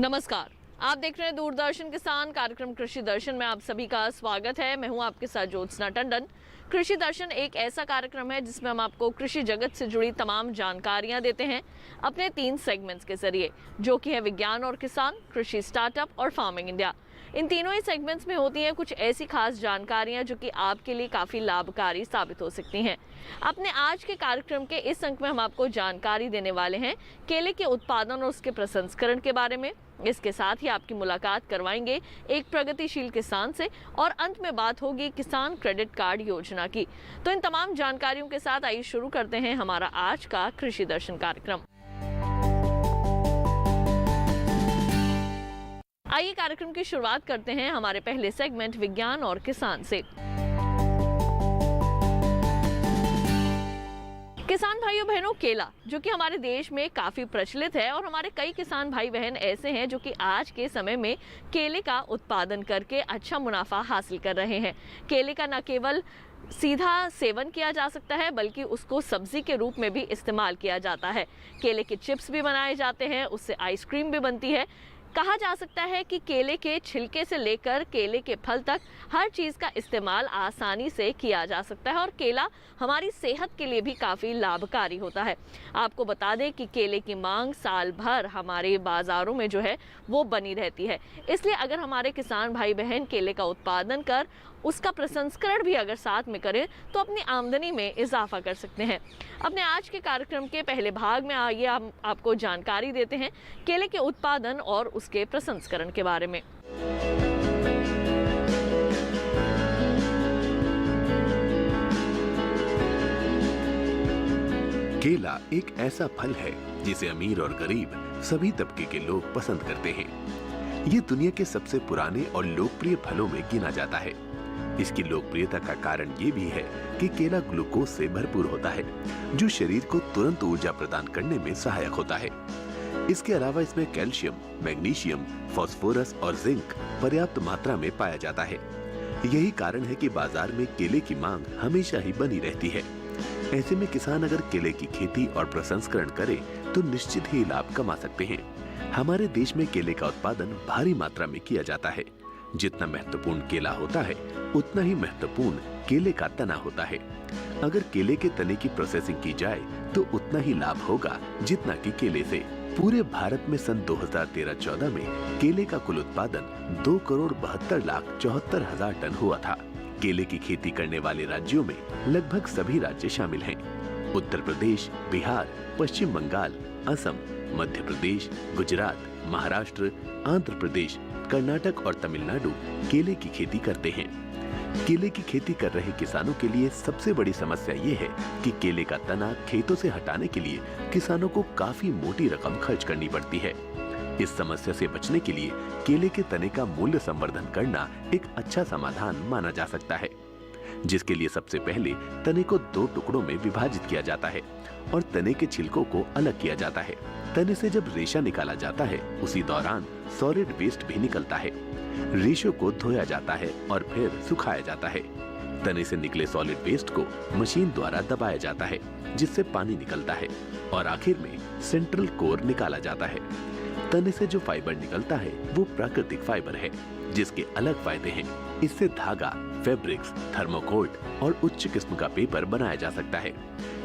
नमस्कार, आप देख रहे हैं दूरदर्शन किसान कार्यक्रम कृषि दर्शन में आप सभी का स्वागत है। मैं हूं आपके साथ ज्योत्सना टंडन। कृषि दर्शन एक ऐसा कार्यक्रम है जिसमें हम आपको कृषि जगत से जुड़ी तमाम जानकारियां देते हैं अपने 3 सेगमेंट्स के जरिए, जो कि है विज्ञान और किसान, कृषि स्टार्टअप और फार्मिंग इंडिया। इन तीनों ही सेगमेंट्स में होती हैं कुछ ऐसी खास जानकारियां जो कि आपके लिए काफ़ी लाभकारी साबित हो सकती हैं। अपने आज के कार्यक्रम के इस अंक में हम आपको जानकारी देने वाले हैं केले के उत्पादन और उसके प्रसंस्करण के बारे में। इसके साथ ही आपकी मुलाकात करवाएंगे एक प्रगतिशील किसान से और अंत में बात होगी किसान क्रेडिट कार्ड योजना की। तो इन तमाम जानकारियों के साथ आइए शुरू करते हैं हमारा आज का कृषि दर्शन कार्यक्रम। आइए कार्यक्रम की शुरुआत करते हैं हमारे पहले सेगमेंट विज्ञान और किसान से। किसान भाइयों बहनों, केला जो कि हमारे देश में काफ़ी प्रचलित है और हमारे कई किसान भाई बहन ऐसे हैं जो कि आज के समय में केले का उत्पादन करके अच्छा मुनाफा हासिल कर रहे हैं। केले का न केवल सीधा सेवन किया जा सकता है बल्कि उसको सब्जी के रूप में भी इस्तेमाल किया जाता है। केले के चिप्स भी बनाए जाते हैं, उससे आइसक्रीम भी बनती है। कहा जा सकता है कि केले के छिलके से लेकर केले के फल तक हर चीज़ का इस्तेमाल आसानी से किया जा सकता है और केला हमारी सेहत के लिए भी काफ़ी लाभकारी होता है। आपको बता दें कि केले की मांग साल भर हमारे बाज़ारों में जो है वो बनी रहती है। इसलिए अगर हमारे किसान भाई बहन केले का उत्पादन कर उसका प्रसंस्करण भी अगर साथ में करें तो अपनी आमदनी में इजाफा कर सकते हैं। अपने आज के कार्यक्रम के पहले भाग में आइए हम आपको जानकारी देते हैं केले के उत्पादन और उसके प्रसंस्करण के बारे में। केला एक ऐसा फल है जिसे अमीर और गरीब सभी तबके के लोग पसंद करते हैं। ये दुनिया के सबसे पुराने और लोकप्रिय फलों में गिना जाता है। इसकी लोकप्रियता का कारण ये भी है कि केला ग्लूकोज से भरपूर होता है, जो शरीर को तुरंत ऊर्जा प्रदान करने में सहायक होता है। इसके अलावा इसमें कैल्शियम, मैग्नीशियम, फास्फोरस और जिंक पर्याप्त मात्रा में पाया जाता है। यही कारण है कि बाजार में केले की मांग हमेशा ही बनी रहती है। ऐसे में किसान अगर केले की खेती और प्रसंस्करण करे तो निश्चित ही लाभ कमा सकते हैं। हमारे देश में केले का उत्पादन भारी मात्रा में किया जाता है। जितना महत्वपूर्ण केला होता है उतना ही महत्वपूर्ण केले का तना होता है। अगर केले के तने की प्रोसेसिंग की जाए तो उतना ही लाभ होगा जितना कि केले से। पूरे भारत में सन 2013-14 में केले का कुल उत्पादन 2,72,74,000 टन हुआ था। केले की खेती करने वाले राज्यों में लगभग सभी राज्य शामिल हैं। उत्तर प्रदेश, बिहार, पश्चिम बंगाल, असम, मध्य प्रदेश, गुजरात, महाराष्ट्र, आंध्र प्रदेश, कर्नाटक और तमिलनाडु केले की खेती करते हैं। केले की खेती कर रहे किसानों के लिए सबसे बड़ी समस्या ये है कि केले का तना खेतों से हटाने के लिए किसानों को काफी मोटी रकम खर्च करनी पड़ती है। इस समस्या से बचने के लिए केले के तने का मूल्य संवर्धन करना एक अच्छा समाधान माना जा सकता है, जिसके लिए सबसे पहले तने को 2 टुकड़ों में विभाजित किया जाता है और तने के छिलकों को अलग किया जाता है। तने से जब रेशा निकाला जाता है उसी दौरान सॉलिड वेस्ट भी निकलता है। रेशों को धोया जाता है और फिर सुखाया जाता है। तने से निकले सॉलिड वेस्ट को मशीन द्वारा दबाया जाता है जिससे पानी निकलता है और आखिर में सेंट्रल कोर निकाला जाता है। तने से जो फाइबर निकलता है वो प्राकृतिक फाइबर है जिसके अलग फायदे हैं। इससे धागा, फैब्रिक्स, थर्मोकोट और उच्च किस्म का पेपर बनाया जा सकता है।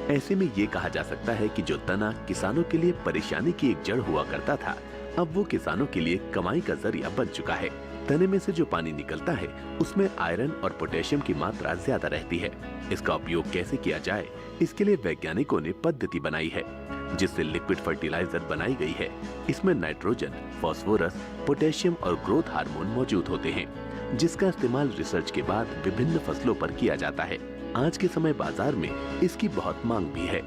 ऐसे में ये कहा जा सकता है कि जो तना किसानों के लिए परेशानी की एक जड़ हुआ करता था, अब वो किसानों के लिए कमाई का जरिया बन चुका है। तने में से जो पानी निकलता है उसमें आयरन और पोटेशियम की मात्रा ज्यादा रहती है। इसका उपयोग कैसे किया जाए, इसके लिए वैज्ञानिकों ने पद्धति बनाई है जिससे लिक्विड फर्टिलाइजर बनाई गई है। इसमें नाइट्रोजन, फास्फोरस, पोटेशियम और ग्रोथ हार्मोन मौजूद होते हैं, जिसका इस्तेमाल रिसर्च के बाद विभिन्न फसलों पर किया जाता है। आज के समय बाजार में इसकी बहुत मांग भी है।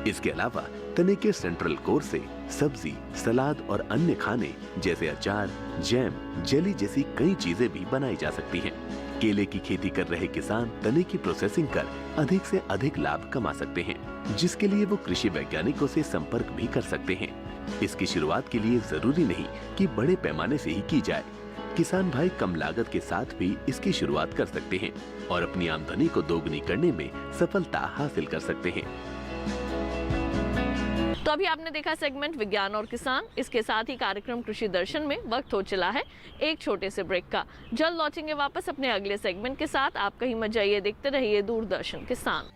इसके अलावा तने के सेंट्रल कोर से सब्जी, सलाद और अन्य खाने जैसे अचार, जैम, जेली जैसी कई चीजें भी बनाई जा सकती हैं। केले की खेती कर रहे किसान तने की प्रोसेसिंग कर अधिक से अधिक लाभ कमा सकते हैं, जिसके लिए वो कृषि वैज्ञानिकों से संपर्क भी कर सकते हैं। इसकी शुरुआत के लिए जरूरी नहीं कि बड़े पैमाने से ही की जाए। किसान भाई कम लागत के साथ भी इसकी शुरुआत कर सकते हैं और अपनी आमदनी को दोगुनी करने में सफलता हासिल कर सकते हैं। तो अभी आपने देखा सेगमेंट विज्ञान और किसान। इसके साथ ही कार्यक्रम कृषि दर्शन में वक्त हो चला है एक छोटे से ब्रेक का। जल्द लौटेंगे वापस अपने अगले सेगमेंट के साथ। आप कहीं मत जाइए, देखते रहिए दूरदर्शन किसान।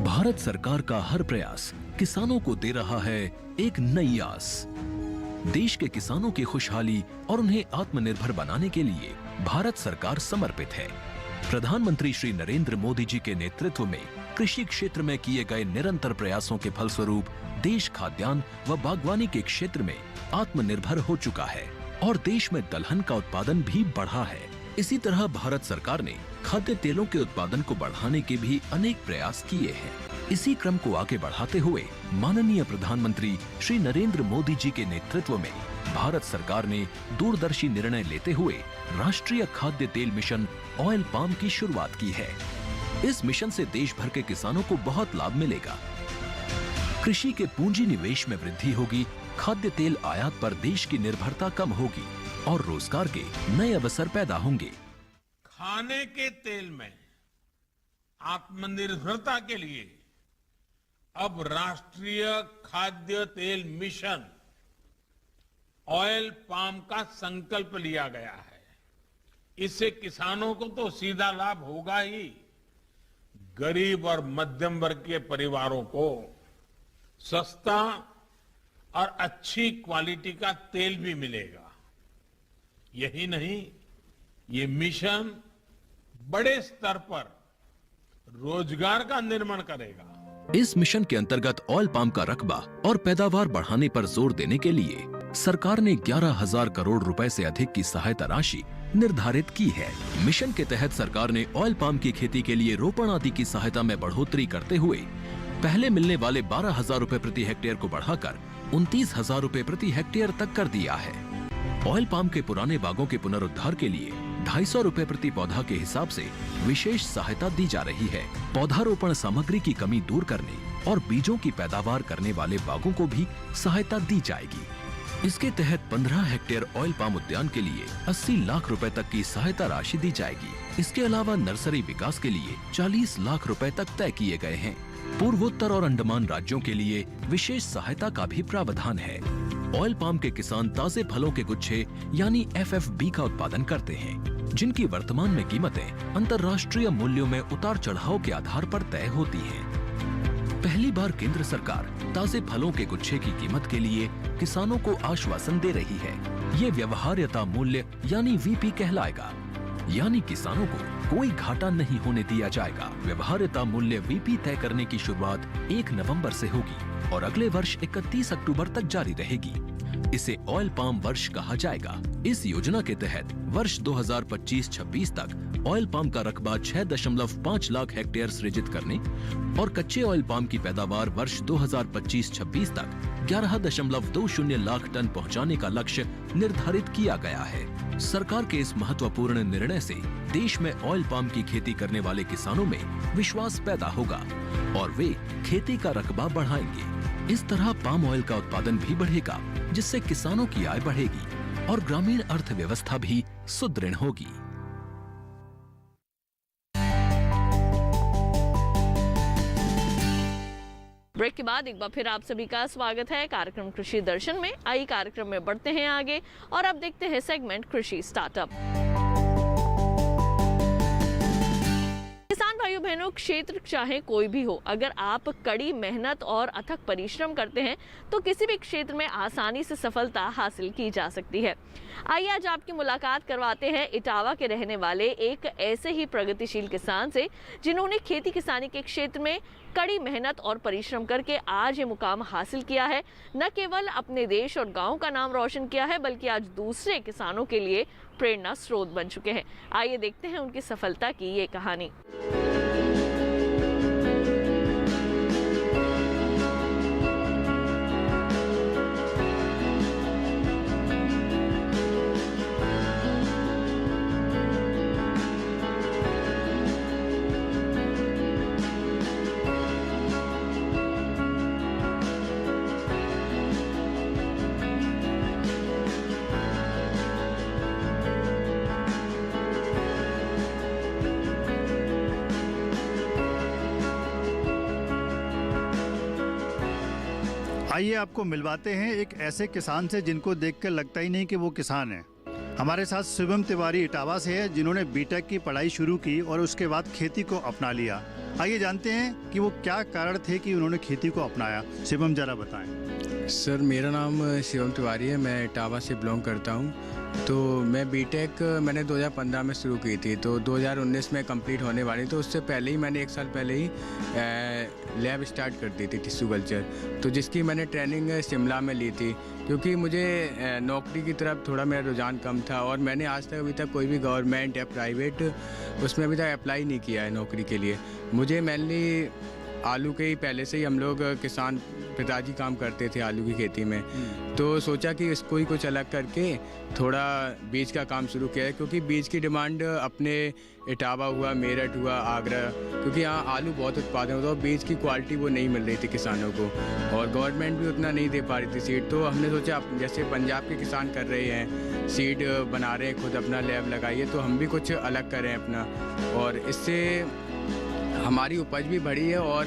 भारत सरकार का हर प्रयास किसानों को दे रहा है एक नई आस। देश के किसानों की खुशहाली और उन्हें आत्मनिर्भर बनाने के लिए भारत सरकार समर्पित है। प्रधानमंत्री श्री नरेंद्र मोदी जी के नेतृत्व में कृषि क्षेत्र में किए गए निरंतर प्रयासों के फलस्वरूप देश खाद्यान्न व बागवानी के क्षेत्र में आत्मनिर्भर हो चुका है और देश में दलहन का उत्पादन भी बढ़ा है। इसी तरह भारत सरकार ने खाद्य तेलों के उत्पादन को बढ़ाने के भी अनेक प्रयास किए हैं। इसी क्रम को आगे बढ़ाते हुए माननीय प्रधानमंत्री श्री नरेंद्र मोदी जी के नेतृत्व में भारत सरकार ने दूरदर्शी निर्णय लेते हुए राष्ट्रीय खाद्य तेल मिशन ऑयल पाम की शुरुआत की है। इस मिशन से देश भर के किसानों को बहुत लाभ मिलेगा। कृषि के पूंजी निवेश में वृद्धि होगी, खाद्य तेल आयात पर देश की निर्भरता कम होगी और रोजगार के नए अवसर पैदा होंगे। खाने के तेल में आत्मनिर्भरता के लिए अब राष्ट्रीय खाद्य तेल मिशन ऑयल पाम का संकल्प लिया गया है। इससे किसानों को तो सीधा लाभ होगा ही, गरीब और मध्यम वर्ग के परिवारों को सस्ता और अच्छी क्वालिटी का तेल भी मिलेगा। यही नहीं, ये मिशन बड़े स्तर पर रोजगार का निर्माण करेगा। इस मिशन के अंतर्गत ऑयल पाम का रकबा और पैदावार बढ़ाने पर जोर देने के लिए सरकार ने 11,000 करोड़ रुपए से अधिक की सहायता राशि निर्धारित की है। मिशन के तहत सरकार ने ऑयल पाम की खेती के लिए रोपण आदि की सहायता में बढ़ोतरी करते हुए पहले मिलने वाले 12,000 रुपए प्रति हेक्टेयर को बढ़ाकर 29,000 रुपए प्रति हेक्टेयर तक कर दिया है। ऑयल पाम के पुराने बागों के पुनरुद्धार के लिए 250 रुपए प्रति पौधा के हिसाब से विशेष सहायता दी जा रही है। पौधारोपण सामग्री की कमी दूर करने और बीजों की पैदावार करने वाले बागों को भी सहायता दी जाएगी। इसके तहत 15 हेक्टेयर ऑयल पाम उद्यान के लिए 80 लाख रुपए तक की सहायता राशि दी जाएगी। इसके अलावा नर्सरी विकास के लिए 40 लाख रुपए तक तय किए गए हैं। पूर्वोत्तर और अंडमान राज्यों के लिए विशेष सहायता का भी प्रावधान है। ऑयल पाम के किसान ताजे फलों के गुच्छे यानी FFB का उत्पादन करते हैं, जिनकी वर्तमान में कीमतें अंतर्राष्ट्रीय मूल्यों में उतार चढ़ाव के आधार पर तय होती हैं। पहली बार केंद्र सरकार ताजे फलों के गुच्छे की कीमत के लिए किसानों को आश्वासन दे रही है। ये व्यवहार्यता मूल्य यानी VP कहलाएगा, यानी किसानों को कोई घाटा नहीं होने दिया जाएगा। व्यवहार्यता मूल्य VP तय करने की शुरुआत 1 नवंबर से होगी और अगले वर्ष 31 अक्टूबर तक जारी रहेगी। इसे ऑयल पाम वर्ष कहा जाएगा। इस योजना के तहत वर्ष 2025-26 तक ऑयल पाम का रकबा 6.5 लाख हेक्टेयर सृजित करने और कच्चे ऑयल पाम की पैदावार वर्ष 2025-26 तक 11.20 लाख टन पहुंचाने का लक्ष्य निर्धारित किया गया है। सरकार के इस महत्वपूर्ण निर्णय से देश में ऑयल पाम की खेती करने वाले किसानों में विश्वास पैदा होगा और वे खेती का रकबा बढ़ाएंगे। इस तरह पाम ऑयल का उत्पादन भी बढ़ेगा, जिससे किसानों की आय बढ़ेगी और ग्रामीण अर्थव्यवस्था भी सुदृढ़ होगी। ब्रेक के बाद एक बार फिर आप सभी का स्वागत है कार्यक्रम कृषि दर्शन में। आइए कार्यक्रम में बढ़ते हैं आगे और अब देखते हैं सेगमेंट कृषि स्टार्टअप। किसान भाइयों बहनों, क्षेत्र चाहे कोई भी हो, अगर आप कड़ी मेहनत और अथक परिश्रम करते हैं तो किसी भी क्षेत्र में आसानी से सफलता हासिल की जा सकती है। आइए आज आपकी मुलाकात करवाते हैं इटावा के रहने वाले एक ऐसे ही प्रगतिशील किसान से, जिन्होंने खेती किसानी के क्षेत्र में कड़ी मेहनत और परिश्रम करके आज ये मुकाम हासिल किया है। न केवल अपने देश और गांव का नाम रोशन किया है, बल्कि आज दूसरे किसानों के लिए प्रेरणा स्रोत बन चुके हैं। आइए देखते हैं उनकी सफलता की ये कहानी। आइए आपको मिलवाते हैं एक ऐसे किसान से जिनको देखकर लगता ही नहीं कि वो किसान है। हमारे साथ शिवम तिवारी इटावा से है, जिन्होंने बीटेक की पढ़ाई शुरू की और उसके बाद खेती को अपना लिया। आइए जानते हैं कि वो क्या कारण थे कि उन्होंने खेती को अपनाया। शिवम जरा बताएं। सर मेरा नाम शिवम तिवारी है, मैं इटावा से बिलोंग करता हूँ। तो मैं बीटेक मैंने 2015 में शुरू की थी, तो 2019 में कंप्लीट होने वाली। तो उससे पहले ही मैंने 1 साल पहले ही लैब स्टार्ट कर दी थी टिश्यू कल्चर, तो जिसकी मैंने ट्रेनिंग शिमला में ली थी, क्योंकि मुझे नौकरी की तरफ थोड़ा मेरा रुझान कम था और मैंने आज तक अभी तक कोई भी गवर्नमेंट या प्राइवेट उसमें अभी तक अप्लाई नहीं किया है नौकरी के लिए। मुझे मेनली आलू के ही पहले से ही हम लोग किसान पिताजी काम करते थे आलू की खेती में, तो सोचा कि इसको ही कुछ अलग करके थोड़ा बीज का काम शुरू किया है, क्योंकि बीज की डिमांड अपने इटावा हुआ, मेरठ हुआ, आगरा, क्योंकि यहाँ आलू बहुत उत्पादन होता है और बीज की क्वालिटी वो नहीं मिल रही थी किसानों को और गवर्नमेंट भी उतना नहीं दे पा रही थी सीड। तो हमने सोचा जैसे पंजाब के किसान कर रहे हैं, सीड बना रहे हैं, खुद अपना लैब लगाइए, तो हम भी कुछ अलग करें अपना, और इससे हमारी उपज भी बढ़ी है और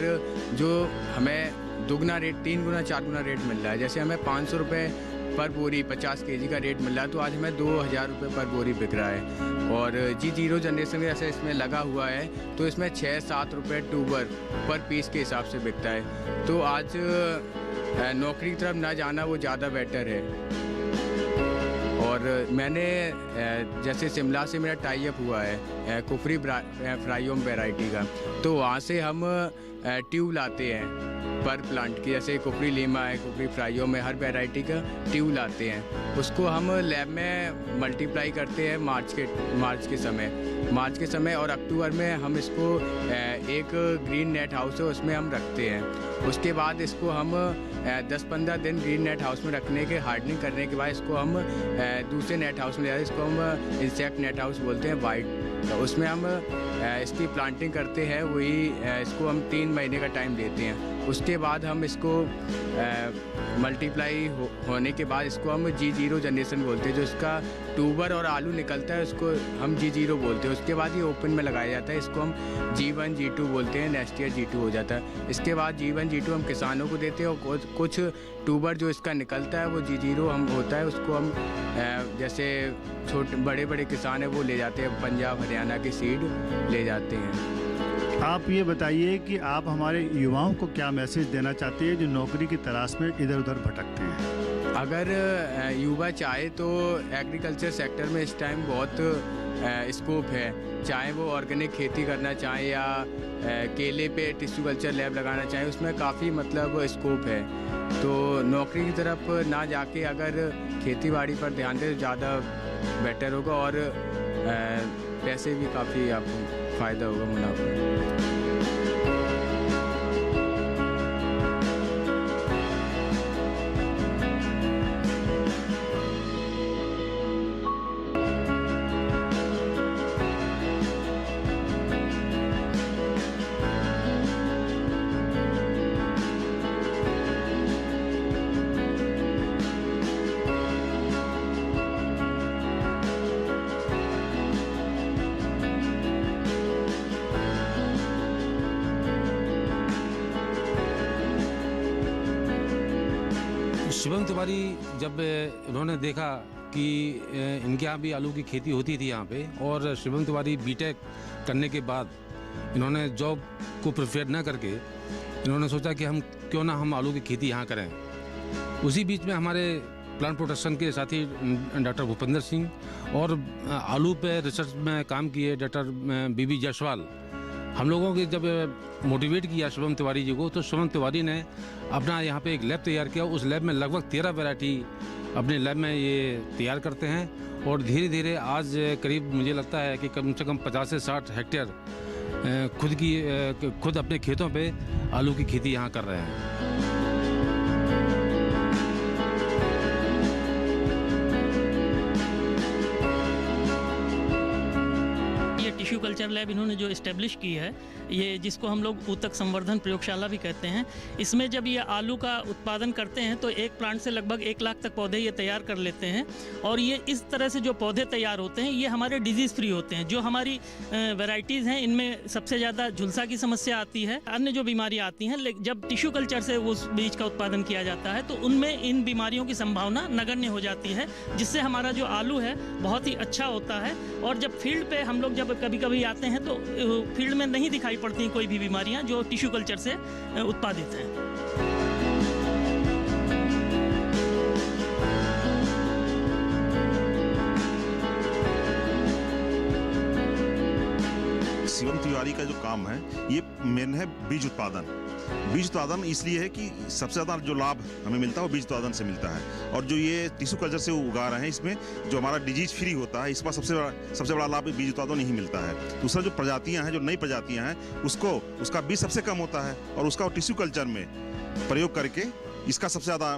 जो हमें दुगना रेट, 3 गुना 4 गुना रेट मिल रहा है। जैसे हमें 500 रुपये पर बोरी 50 kg का रेट मिल रहा है, तो आज हमें 2000 रुपये पर बोरी बिक रहा है। और G0 जनरेशन जैसे इसमें लगा हुआ है, तो इसमें 6-7 रुपये ट्यूबर पर पीस के हिसाब से बिकता है। तो आज नौकरी की तरफ ना जाना वो ज़्यादा बेटर है। और मैंने जैसे शिमला से मेरा टाई अप हुआ है कुफरी फ्राइयोम वैरायटी का, तो वहाँ से हम ट्यूब लाते हैं पर प्लांट की, जैसे कुफरी लीमा है, कुफरी फ्राइयोम है, हर वैरायटी का ट्यूब लाते हैं। उसको हम लैब में मल्टीप्लाई करते हैं मार्च के समय और अक्टूबर में हम इसको एक ग्रीन नेट हाउस है उसमें हम रखते हैं। उसके बाद इसको हम 10-15 दिन ग्रीन नेट हाउस में रखने के हार्डनिंग करने के बाद इसको हम दूसरे नेट हाउस में ले जाते हैं, इसको हम इंसेक्ट नेट हाउस बोलते हैं वाइट, तो उसमें हम इसकी प्लांटिंग करते हैं। वही इसको हम 3 महीने का टाइम देते हैं। उसके बाद हम इसको मल्टीप्लाई होने के बाद इसको हम G0 जनरेशन बोलते हैं, जो इसका ट्यूबर और आलू निकलता है उसको हम G0 बोलते हैं। उसके बाद ये ओपन में लगाया जाता है, इसको हम G1 G2 बोलते हैं, नेक्स्ट ईयर G2 हो जाता है। इसके बाद G1 G2 हम किसानों को देते हैं और कुछ ट्यूबर जो इसका निकलता है वो G0 हम होता है, उसको हम जैसे छोटे बड़े किसान हैं वो ले जाते हैं, पंजाब हरियाणा की सीड ले जाते हैं। आप ये बताइए कि आप हमारे युवाओं को क्या मैसेज देना चाहते हैं जो नौकरी की तलाश में इधर उधर भटकते हैं। अगर युवा चाहे तो एग्रीकल्चर सेक्टर में इस टाइम बहुत स्कोप है, चाहे वो ऑर्गेनिक खेती करना चाहे या केले पे टिश्यू कल्चर लैब लगाना चाहे, उसमें काफ़ी मतलब स्कोप है। तो नौकरी की तरफ ना जाके अगर खेती बाड़ी पर ध्यान दें तो ज़्यादा बेटर होगा और पैसे भी काफ़ी आपको फ़ायदा होगा, मुनाफा। शिवम तिवारी जब उन्होंने देखा कि इनके यहाँ भी आलू की खेती होती थी यहाँ पे, और शिवम तिवारी बीटेक करने के बाद इन्होंने जॉब को प्रेफर ना करके इन्होंने सोचा कि हम क्यों ना हम आलू की खेती यहाँ करें। उसी बीच में हमारे प्लांट प्रोटेक्शन के साथी डॉक्टर भूपेंद्र सिंह और आलू पे रिसर्च में काम किए डॉक्टर बीबी जायसवाल, हम लोगों के जब मोटिवेट किया शिवम तिवारी जी को, तो शिवम तिवारी ने अपना यहाँ पे एक लैब तैयार किया। उस लैब में लगभग 13 वैरायटी अपने लैब में ये तैयार करते हैं और धीरे धीरे आज करीब मुझे लगता है कि कम से कम 50 से 60 हेक्टेयर खुद अपने खेतों पे आलू की खेती यहाँ कर रहे हैं। टिश्यू कल्चर लैब इन्होंने जो इस्टेब्लिश की है, ये जिसको हम लोग ऊतक संवर्धन प्रयोगशाला भी कहते हैं, इसमें जब ये आलू का उत्पादन करते हैं तो एक प्लांट से लगभग 1 लाख तक पौधे ये तैयार कर लेते हैं। और ये इस तरह से जो पौधे तैयार होते हैं ये हमारे डिजीज़ फ्री होते हैं। जो हमारी वैरायटीज़ हैं इनमें सबसे ज़्यादा झुलसा की समस्या आती है, अन्य जो बीमारियाँ आती हैं, जब टिश्यू कल्चर से उस बीज का उत्पादन किया जाता है तो उनमें इन बीमारियों की संभावना नगण्य हो जाती है, जिससे हमारा जो आलू है बहुत ही अच्छा होता है। और जब फील्ड पे हम लोग जब कभी कभी आते हैं तो फील्ड में नहीं दिखाई पड़ती कोई भी बीमारियां जो टिश्यू कल्चर से उत्पादित हैं। शिवम तिवारी का जो काम है ये मेन है बीज उत्पादन। बीज उत्पादन इसलिए है कि सबसे ज़्यादा जो लाभ हमें मिलता है वो बीज उत्पादन से मिलता है। और जो ये टिश्यू कल्चर से उगा रहे हैं इसमें जो हमारा डिजीज फ्री होता है, इस पर सबसे बड़ा लाभ बीज उत्पादन नहीं मिलता है। दूसरा जो प्रजातियां हैं, जो नई प्रजातियां हैं, उसका बीज सबसे कम होता है और उसका टिश्यू कल्चर में प्रयोग करके इसका सबसे ज़्यादा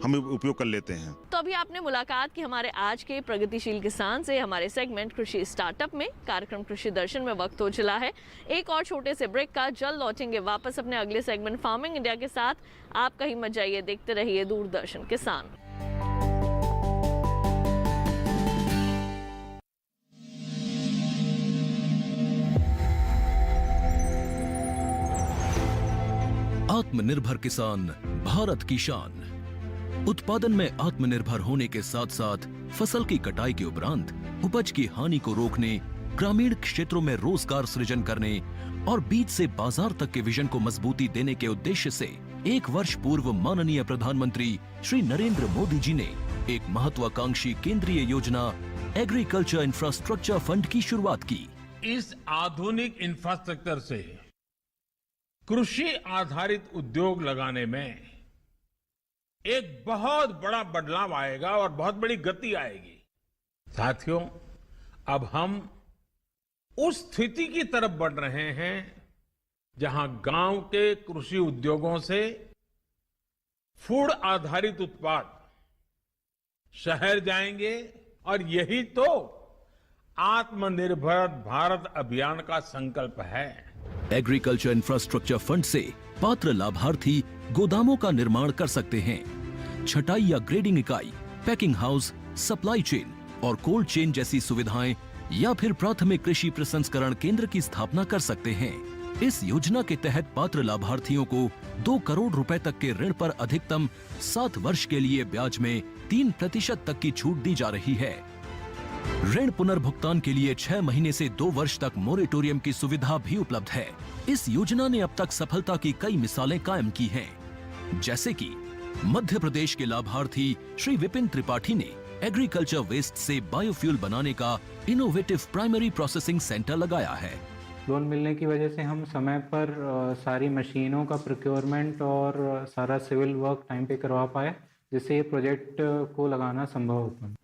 हम उपयोग कर लेते हैं। तो अभी आपने मुलाकात की हमारे आज के प्रगतिशील किसान से हमारे सेगमेंट कृषि स्टार्टअप में। कार्यक्रम कृषि दर्शन में वक्त हो चला है एक और छोटे से ब्रेक का। जल्द लौटेंगे वापस अपने अगले सेगमेंट फार्मिंग इंडिया के साथ। आप कहीं मत जाइए, देखते रहिए दूरदर्शन किसान। आत्मनिर्भर किसान भारत की शान। उत्पादन में आत्मनिर्भर होने के साथ साथ फसल की कटाई के उपरांत उपज की हानि को रोकने, ग्रामीण क्षेत्रों में रोजगार सृजन करने और बीज से बाजार तक के विजन को मजबूती देने के उद्देश्य से 1 वर्ष पूर्व माननीय प्रधानमंत्री श्री नरेंद्र मोदी जी ने एक महत्वाकांक्षी केंद्रीय योजना एग्रीकल्चर इंफ्रास्ट्रक्चर फंड की शुरुआत की। इस आधुनिक इंफ्रास्ट्रक्चर से कृषि आधारित उद्योग लगाने में एक बहुत बड़ा बदलाव आएगा और बहुत बड़ी गति आएगी। साथियों, अब हम उस स्थिति की तरफ बढ़ रहे हैं जहां गांव के कृषि उद्योगों से फूड आधारित उत्पाद शहर जाएंगे और यही तो आत्मनिर्भर भारत अभियान का संकल्प है। एग्रीकल्चर इंफ्रास्ट्रक्चर फंड से पात्र लाभार्थी गोदामों का निर्माण कर सकते हैं, छटाई या ग्रेडिंग इकाई, पैकिंग हाउस, सप्लाई चेन और कोल्ड चेन जैसी सुविधाएं या फिर प्राथमिक कृषि प्रसंस्करण केंद्र की स्थापना कर सकते हैं। इस योजना के तहत पात्र लाभार्थियों को 2 करोड़ रुपए तक के ऋण पर अधिकतम 7 वर्ष के लिए ब्याज में 3% तक की छूट दी जा रही है। ऋण पुनर्भुगतान के लिए 6 महीने से 2 वर्ष तक मोरेटोरियम की सुविधा भी उपलब्ध है। इस योजना ने अब तक सफलता की कई मिसालें कायम की हैं, जैसे कि मध्य प्रदेश के लाभार्थी श्री विपिन त्रिपाठी ने एग्रीकल्चर वेस्ट से बायोफ्यूल बनाने का इनोवेटिव प्राइमरी प्रोसेसिंग सेंटर लगाया है। लोन मिलने की वजह से हम समय पर सारी मशीनों का प्रोक्योरमेंट और सारा सिविल वर्क टाइम पे करवा पाए, जिससे ये प्रोजेक्ट को लगाना संभव हो पाया।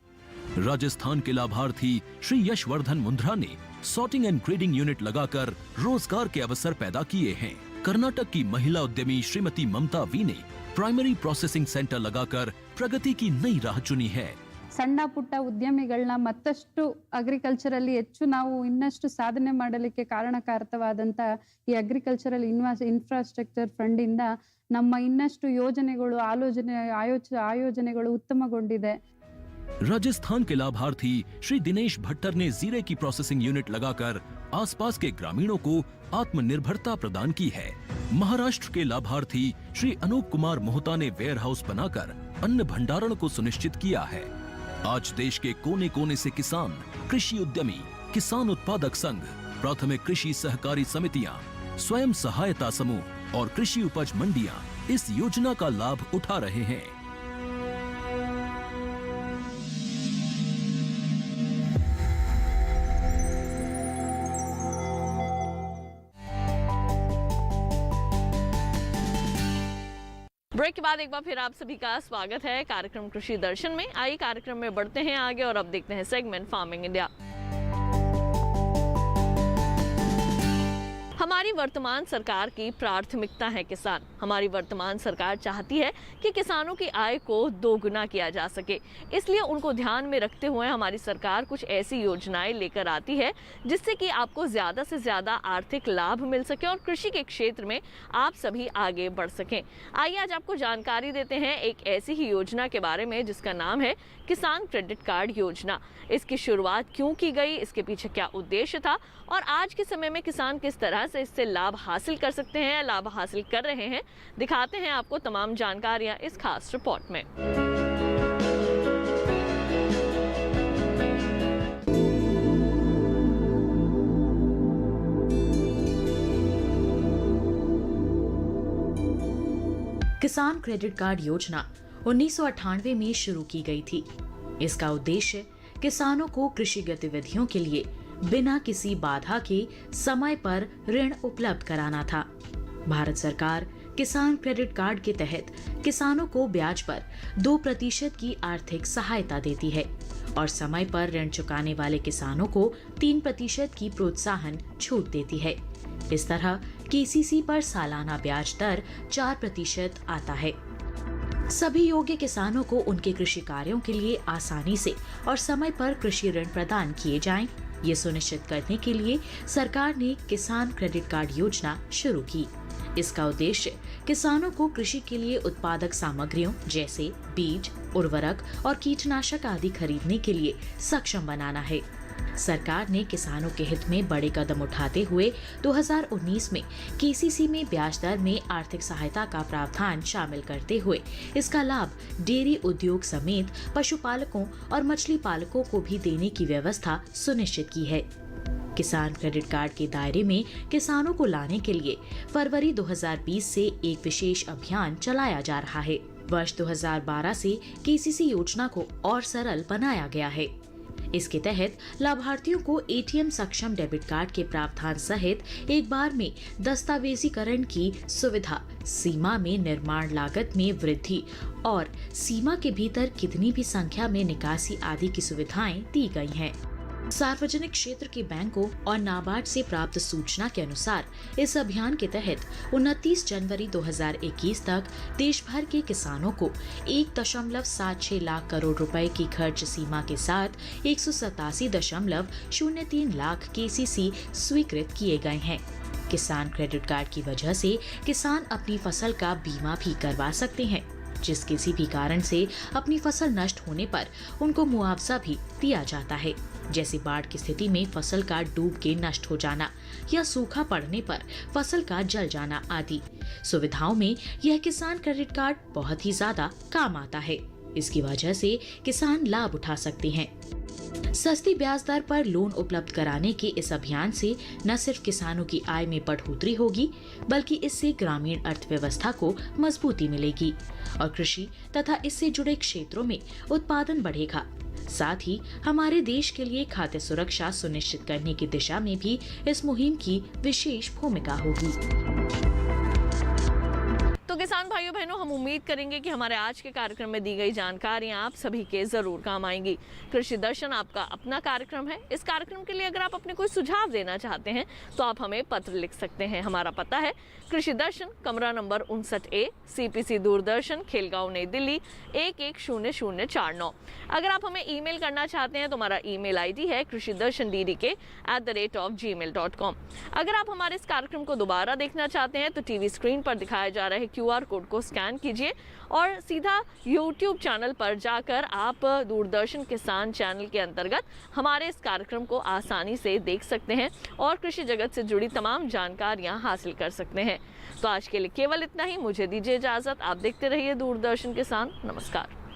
राजस्थान के लाभार्थी श्री यशवर्धन मुंद्रा ने सॉर्टिंग एंड ग्रेडिंग यूनिट लगाकर रोजगार के अवसर पैदा किए हैं। कर्नाटक की महिला उद्यमी श्रीमती ममता वी ने प्राइमरी प्रोसेसिंग सेंटर लगाकर प्रगति की नई राह चुनी है। ಸಣ್ಣ ಪುಟ್ಟ ಉದ್ಯಮಿಗಳನ್ನ ಮತ್ತಷ್ಟು ಅಗ್ರಿಕಲ್ಚರಲ್ಲಿ ಹೆಚ್ಚು ನಾವು ಇನ್ನಷ್ಟು ಸಾಧನೆ ಮಾಡಲಿಕ್ಕೆ ಕಾರಣಕಾರಕವಾದಂತ ಈ ಅಗ್ರಿಕಲ್ಚರಲ್ ಇನ್ಫ್ರಾಸ್ಟ್ರಕ್ಚರ್ ಫಂಡ್ ಇಂದ ನಮ್ಮ ಇನ್ನಷ್ಟು ಯೋಜನೆಗಳು ಆಯೋಜನೆಗಳು ಉತ್ತಮಗೊಂಡಿದೆ। राजस्थान के लाभार्थी श्री दिनेश भट्टर ने जीरे की प्रोसेसिंग यूनिट लगाकर आसपास के ग्रामीणों को आत्मनिर्भरता प्रदान की है। महाराष्ट्र के लाभार्थी श्री अनूप कुमार मोहता ने वेयर हाउस बनाकर अन्न भंडारण को सुनिश्चित किया है। आज देश के कोने कोने से किसान, कृषि उद्यमी, किसान उत्पादक संघ, प्राथमिक कृषि सहकारी समितियां, स्वयं सहायता समूह और कृषि उपज मंडियां इस योजना का लाभ उठा रहे हैं। ब्रेक के बाद एक बार फिर आप सभी का स्वागत है कार्यक्रम कृषि दर्शन में। आइए कार्यक्रम में बढ़ते हैं आगे और अब देखते हैं सेगमेंट फार्मिंग इंडिया। हमारी वर्तमान सरकार की प्राथमिकता है किसान। हमारी वर्तमान सरकार चाहती है कि किसानों की आय को दोगुना किया जा सके, इसलिए उनको ध्यान में रखते हुए हमारी सरकार कुछ ऐसी योजनाएं लेकर आती है जिससे कि आपको ज़्यादा से ज़्यादा आर्थिक लाभ मिल सके और कृषि के क्षेत्र में आप सभी आगे बढ़ सकें। आइए आज आपको जानकारी देते हैं एक ऐसी ही योजना के बारे में जिसका नाम है किसान क्रेडिट कार्ड योजना। इसकी शुरुआत क्यों की गई, इसके पीछे क्या उद्देश्य था और आज के समय में किसान किस तरह से इससे लाभ हासिल कर सकते हैं, लाभ हासिल कर रहे हैं, दिखाते हैं आपको तमाम जानकारियां इस खास रिपोर्ट में। किसान क्रेडिट कार्ड योजना 1998 में शुरू की गई थी। इसका उद्देश्य किसानों को कृषि गतिविधियों के लिए बिना किसी बाधा के समय पर ऋण उपलब्ध कराना था। भारत सरकार किसान क्रेडिट कार्ड के तहत किसानों को ब्याज पर 2% की आर्थिक सहायता देती है और समय पर ऋण चुकाने वाले किसानों को 3% की प्रोत्साहन छूट देती है। इस तरह केसीसी पर सालाना ब्याज दर 4% आता है। सभी योग्य किसानों को उनके कृषि कार्यों के लिए आसानी से और समय पर कृषि ऋण प्रदान किए जाएं, ये सुनिश्चित करने के लिए सरकार ने किसान क्रेडिट कार्ड योजना शुरू की। इसका उद्देश्य किसानों को कृषि के लिए उत्पादक सामग्रियों जैसे बीज, उर्वरक और कीटनाशक आदि खरीदने के लिए सक्षम बनाना है। सरकार ने किसानों के हित में बड़े कदम उठाते हुए 2019 में केसीसी में ब्याज दर में आर्थिक सहायता का प्रावधान शामिल करते हुए इसका लाभ डेयरी उद्योग समेत पशुपालकों और मछली पालकों को भी देने की व्यवस्था सुनिश्चित की है। किसान क्रेडिट कार्ड के दायरे में किसानों को लाने के लिए फरवरी 2020 से एक विशेष अभियान चलाया जा रहा है। वर्ष 2012 से केसीसी योजना को और सरल बनाया गया है। इसके तहत लाभार्थियों को एटीएम सक्षम डेबिट कार्ड के प्रावधान सहित एक बार में दस्तावेजीकरण की सुविधा, सीमा में निर्माण लागत में वृद्धि और सीमा के भीतर कितनी भी संख्या में निकासी आदि की सुविधाएं दी गई हैं। सार्वजनिक क्षेत्र के बैंकों और नाबार्ड से प्राप्त सूचना के अनुसार इस अभियान के तहत 29 जनवरी 2021 तक देश भर के किसानों को 1.76 लाख करोड़ रुपए की खर्च सीमा के साथ 187.03 लाख केसीसी स्वीकृत किए गए हैं। किसान क्रेडिट कार्ड की वजह से किसान अपनी फसल का बीमा भी करवा सकते हैं, जिस किसी भी कारण से अपनी फसल नष्ट होने पर उनको मुआवजा भी दिया जाता है, जैसे बाढ़ की स्थिति में फसल का डूब के नष्ट हो जाना या सूखा पड़ने पर फसल का जल जाना आदि सुविधाओं में यह किसान क्रेडिट कार्ड बहुत ही ज्यादा काम आता है। इसकी वजह से किसान लाभ उठा सकते हैं। सस्ती ब्याज दर पर लोन उपलब्ध कराने के इस अभियान से न सिर्फ किसानों की आय में बढ़ोतरी होगी, बल्कि इससे ग्रामीण अर्थव्यवस्था को मजबूती मिलेगी और कृषि तथा इससे जुड़े क्षेत्रों में उत्पादन बढ़ेगा। साथ ही हमारे देश के लिए खाद्य सुरक्षा सुनिश्चित करने की दिशा में भी इस मुहिम की विशेष भूमिका होगी। तो किसान भाइयों बहनों, हम उम्मीद करेंगे कि हमारे आज के कार्यक्रम में दी गई जानकारियां आप सभी के जरूर काम आएंगी। कृषि दर्शन आपका अपना कार्यक्रम है। इस कार्यक्रम के लिए अगर आप अपने कोई सुझाव देना चाहते हैं तो आप हमें पत्र लिख सकते हैं। हमारा पता है कृषि दर्शन, कमरा number 59A, CPC Doordarshan, Khelgaon, नई दिल्ली 110049। अगर आप हमें ईमेल करना चाहते हैं तो हमारा ईमेल ID है krishidarshandddk@gmail.com। अगर आप हमारे इस कार्यक्रम को दोबारा देखना चाहते हैं तो टीवी स्क्रीन पर दिखाए जा रहे QR कोड को स्कैन कीजिए और सीधा YouTube चैनल पर जाकर आप दूरदर्शन किसान चैनल के अंतर्गत हमारे इस कार्यक्रम को आसानी से देख सकते हैं और कृषि जगत से जुड़ी तमाम जानकारियां हासिल कर सकते हैं। तो आज के लिए केवल इतना ही। मुझे दीजिए इजाजत। आप देखते रहिए दूरदर्शन किसान। नमस्कार।